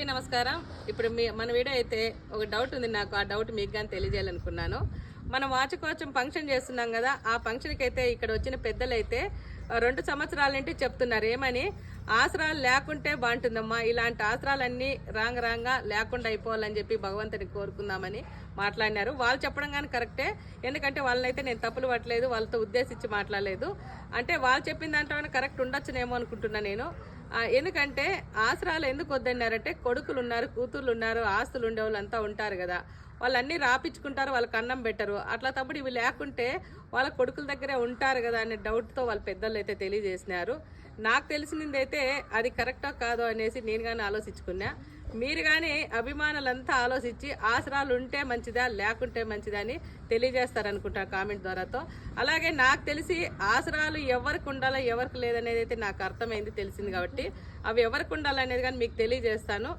అందరికీ నమస్కారం. ఇప్పుడు మన వీడియో అయితే ఒక డౌట్ ఉంది నాకు. ఆ డౌట్ మీకు కానీ తెలియజేయాలనుకున్నాను. మనం వార్షికోత్సవం ఫంక్షన్ చేస్తున్నాం కదా, ఆ ఫంక్షన్కి అయితే ఇక్కడ వచ్చిన పెద్దలు అయితే 2 సంవత్సరాల నుండి చెప్తున్నారు ఏమని, ఆసరాలు లేకుంటే బాగుంటుందమ్మా, ఇలాంటి ఆసరాలన్నీ రాంగా లేకుండా అయిపోవాలని చెప్పి భగవంతుని కోరుకుందామని మాట్లాడినారు. వాళ్ళు చెప్పడం కానీ కరెక్టే, ఎందుకంటే వాళ్ళనైతే నేను తప్పులు పట్టలేదు, వాళ్ళతో ఉద్దేశించి మాట్లాడలేదు. అంటే వాళ్ళు చెప్పిన దాంట్లో కరెక్ట్ ఉండొచ్చునేమో అనుకుంటున్నా నేను. ఎందుకంటే ఆసరాలు ఎందుకు వద్దన్నారంటే, కొడుకులు ఉన్నారు, కూతుర్లు ఉన్నారు, ఆస్తులు ఉండే వాళ్ళు అంతా ఉంటారు కదా, వాళ్ళన్నీ రాపించుకుంటారు, వాళ్ళకి అన్నం పెట్టరు. అట్లా తప్పుడు ఇవి లేకుంటే వాళ్ళ కొడుకుల దగ్గరే ఉంటారు కదా అనే డౌట్తో వాళ్ళ పెద్దలు అయితే తెలియజేసినారు. నాకు తెలిసింది అయితే అది కరెక్టా కాదో అనేసి నేను కానీ ఆలోచించుకున్నా. మీరు కానీ అభిమానులంతా ఆలోచించి ఆసరాలు ఉంటే మంచిదా లేకుంటే మంచిదా అని తెలియజేస్తారనుకుంటా కామెంట్ ద్వారాతో. అలాగే నాకు తెలిసి ఆసరాలు ఎవరికి ఉండాలో ఎవరికి లేదనేది అయితే నాకు అర్థమైంది, తెలిసింది. కాబట్టి అవి ఎవరికి ఉండాలనేది కానీ మీకు తెలియజేస్తాను.